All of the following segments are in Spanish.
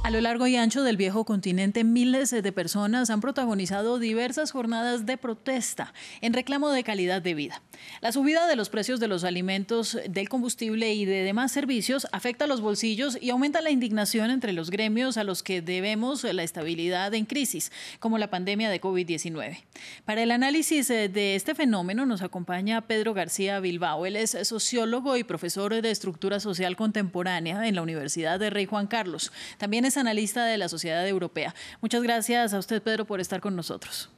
A lo largo y ancho del viejo continente, miles de personas han protagonizado diversas jornadas de protesta en reclamo de calidad de vida. La subida de los precios de los alimentos, del combustible y de demás servicios afecta a los bolsillos y aumenta la indignación entre los gremios a los que debemos la estabilidad en crisis, como la pandemia de COVID-19. Para el análisis de este fenómeno nos acompaña Pedro García Bilbao. Él es sociólogo y profesor de estructura social contemporánea en la Universidad de Rey Juan Carlos. También es analista de la Sociedad Europea. Muchas gracias a usted, Pedro, por estar con nosotros.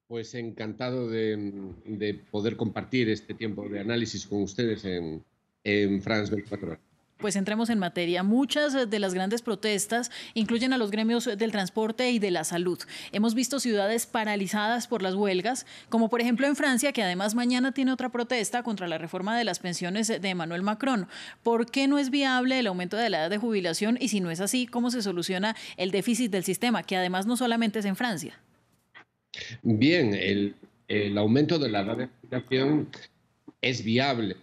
Pues encantado de poder compartir este tiempo de análisis con ustedes en France 24 horas. Pues entremos en materia. Muchas de las grandes protestas incluyen a los gremios del transporte y de la salud. Hemos visto ciudades paralizadas por las huelgas, como por ejemplo en Francia, que además mañana tiene otra protesta contra la reforma de las pensiones de Emmanuel Macron. ¿Por qué no es viable el aumento de la edad de jubilación? Y si no es así, ¿cómo se soluciona el déficit del sistema, que además no solamente es en Francia? Bien, el aumento de la edad de jubilación es viable.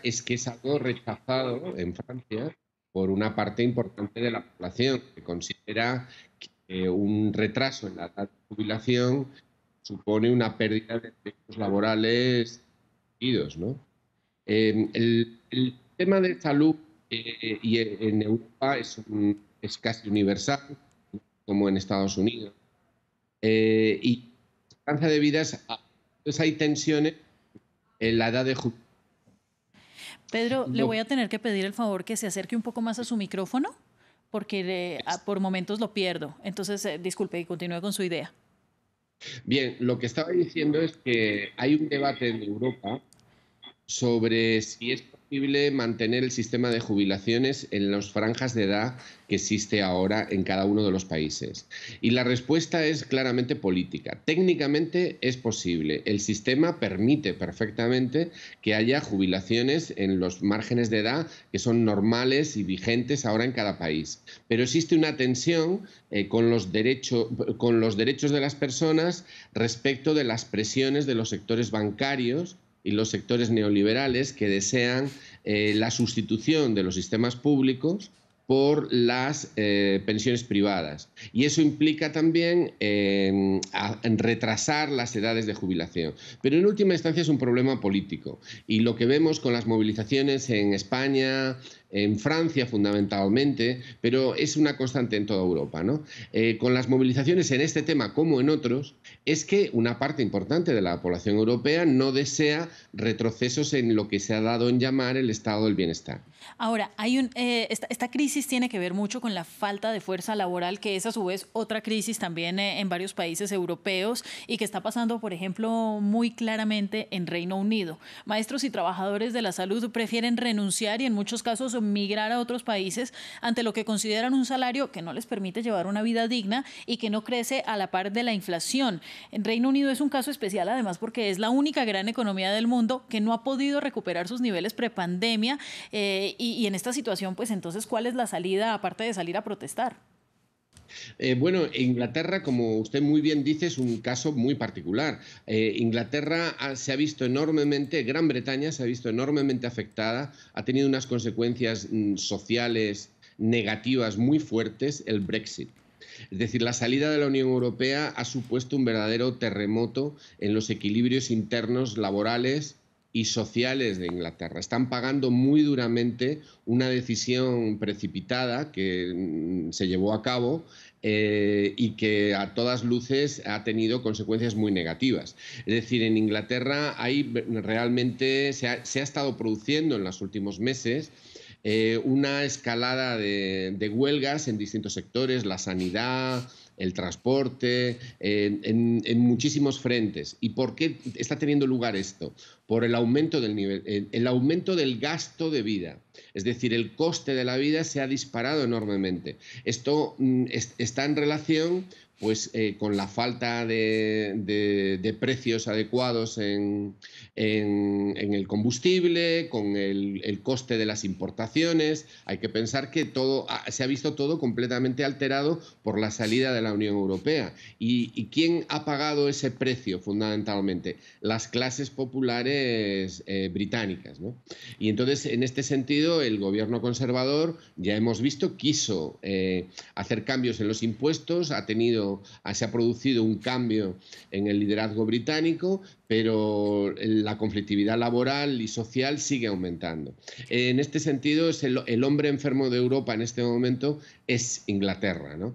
Es que es algo rechazado en Francia por una parte importante de la población, que considera que un retraso en la edad de jubilación supone una pérdida de derechos laborales, ¿no? El tema de salud y en Europa es casi universal, como en Estados Unidos. Y la esperanza de vida entonces hay tensiones en la edad de jubilación. Pedro, le voy a tener que pedir el favor que se acerque un poco más a su micrófono, porque por momentos lo pierdo. Entonces, disculpe y continúe con su idea. Bien, lo que estaba diciendo es que hay un debate en Europa sobre si es posible mantener el sistema de jubilaciones en las franjas de edad que existe ahora en cada uno de los países. Y la respuesta es claramente política. Técnicamente es posible. El sistema permite perfectamente que haya jubilaciones en los márgenes de edad que son normales y vigentes ahora en cada país. Pero existe una tensión con los derechos de las personas respecto de las presiones de los sectores bancarios y los sectores neoliberales que desean la sustitución de los sistemas públicos por las pensiones privadas. Y eso implica también en retrasar las edades de jubilación. Pero en última instancia es un problema político. Y lo que vemos con las movilizaciones en España, en Francia fundamentalmente, pero es una constante en toda Europa, ¿no? Con las movilizaciones en este tema como en otros, es que una parte importante de la población europea no desea retrocesos en lo que se ha dado en llamar el estado del bienestar. Ahora, esta crisis tiene que ver mucho con la falta de fuerza laboral, que es a su vez otra crisis también en varios países europeos y que está pasando, por ejemplo, muy claramente en Reino Unido. Maestros y trabajadores de la salud prefieren renunciar y en muchos casos migrar a otros países ante lo que consideran un salario que no les permite llevar una vida digna y que no crece a la par de la inflación. En Reino Unido es un caso especial además porque es la única gran economía del mundo que no ha podido recuperar sus niveles prepandemia y en esta situación, pues entonces, ¿cuál es la salida aparte de salir a protestar? Bueno, Inglaterra, como usted muy bien dice, es un caso muy particular. Inglaterra se ha visto enormemente, Gran Bretaña se ha visto enormemente afectada, ha tenido unas consecuencias sociales negativas muy fuertes, el Brexit. Es decir, la salida de la Unión Europea ha supuesto un verdadero terremoto en los equilibrios internos laborales y sociales de Inglaterra. Están pagando muy duramente una decisión precipitada que se llevó a cabo y que a todas luces ha tenido consecuencias muy negativas. Es decir, en Inglaterra realmente se ha estado produciendo en los últimos meses una escalada de huelgas en distintos sectores, la sanidad, el transporte, en muchísimos frentes. ¿Y por qué está teniendo lugar esto? Por el aumento del nivel, el aumento del gasto de vida. Es decir, el coste de la vida se ha disparado enormemente. Esto está en relación pues, con la falta de precios adecuados en el combustible, con el coste de las importaciones. Hay que pensar que se ha visto todo completamente alterado por la salida de la Unión Europea. ¿Y quién ha pagado ese precio fundamentalmente? Las clases populares inversiones británicas, ¿no? Y entonces, en este sentido, el gobierno conservador, ya hemos visto, quiso hacer cambios en los impuestos, se ha producido un cambio en el liderazgo británico, pero la conflictividad laboral y social sigue aumentando. En este sentido, el hombre enfermo de Europa en este momento es Inglaterra, ¿no?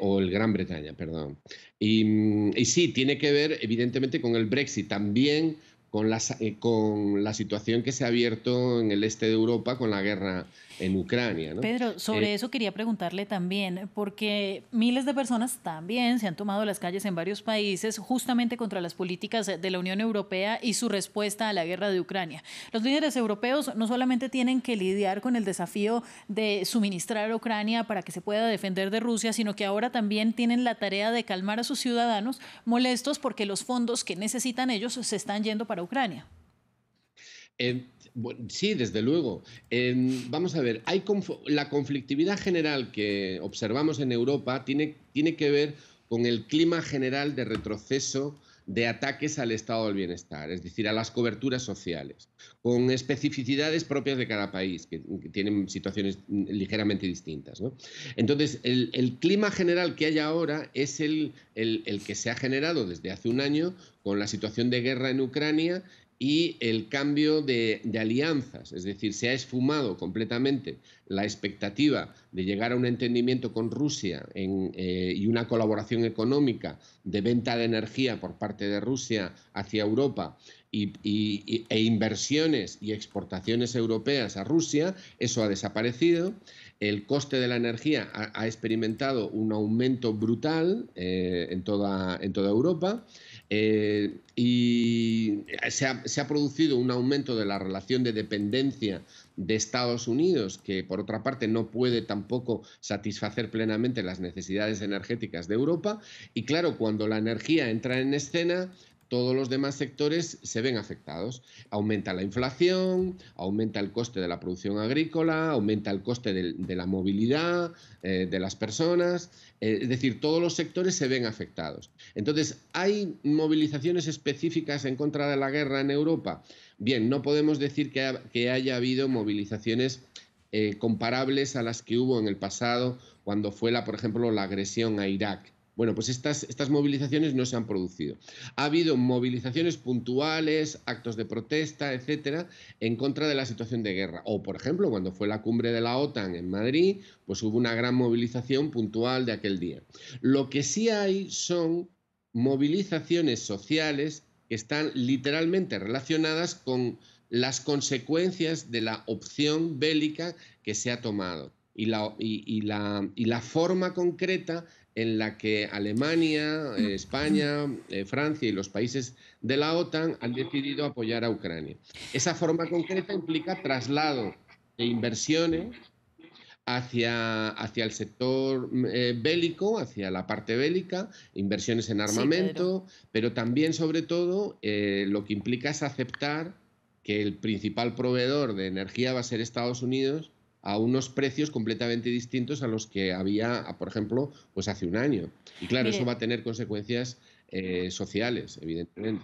O el Gran Bretaña, perdón. Y sí, tiene que ver evidentemente con el Brexit, también con la situación que se ha abierto en el este de Europa con la guerra en Ucrania, ¿no? Pedro, sobre eso quería preguntarle también, porque miles de personas también se han tomado las calles en varios países justamente contra las políticas de la Unión Europea y su respuesta a la guerra de Ucrania. Los líderes europeos no solamente tienen que lidiar con el desafío de suministrar a Ucrania para que se pueda defender de Rusia, sino que ahora también tienen la tarea de calmar a sus ciudadanos molestos porque los fondos que necesitan ellos se están yendo para Ucrania. Sí, desde luego. Vamos a ver, la conflictividad general que observamos en Europa tiene que ver con el clima general de retroceso de ataques al estado del bienestar, es decir, a las coberturas sociales, con especificidades propias de cada país, que tienen situaciones ligeramente distintas, ¿no? Entonces, el clima general que hay ahora es el que se ha generado desde hace un año con la situación de guerra en Ucrania y el cambio de alianzas, es decir, se ha esfumado completamente la expectativa de llegar a un entendimiento con Rusia y una colaboración económica de venta de energía por parte de Rusia hacia Europa e inversiones y exportaciones europeas a Rusia. Eso ha desaparecido. El coste de la energía ha experimentado un aumento brutal en toda Europa. Y se ha producido un aumento de la relación de dependencia de Estados Unidos, que por otra parte no puede tampoco satisfacer plenamente las necesidades energéticas de Europa. Y claro, cuando la energía entra en escena, todos los demás sectores se ven afectados. Aumenta la inflación, aumenta el coste de la producción agrícola, aumenta el coste de la movilidad de las personas. Es decir, todos los sectores se ven afectados. Entonces, ¿hay movilizaciones específicas en contra de la guerra en Europa? Bien, no podemos decir que haya habido movilizaciones comparables a las que hubo en el pasado cuando fue, por ejemplo, la agresión a Irak. Bueno, pues estas movilizaciones no se han producido. Ha habido movilizaciones puntuales, actos de protesta, etcétera, en contra de la situación de guerra. O, por ejemplo, cuando fue la cumbre de la OTAN en Madrid, pues hubo una gran movilización puntual de aquel día. Lo que sí hay son movilizaciones sociales que están literalmente relacionadas con las consecuencias de la opción bélica que se ha tomado y la forma concreta en la que Alemania, España, Francia y los países de la OTAN han decidido apoyar a Ucrania. Esa forma concreta implica traslado de inversiones hacia el sector bélico, hacia la parte bélica, inversiones en armamento, sí, pero también, sobre todo, lo que implica es aceptar que el principal proveedor de energía va a ser Estados Unidos, a unos precios completamente distintos a los que había, por ejemplo, pues hace un año. Y claro, eso va a tener consecuencias sociales, evidentemente.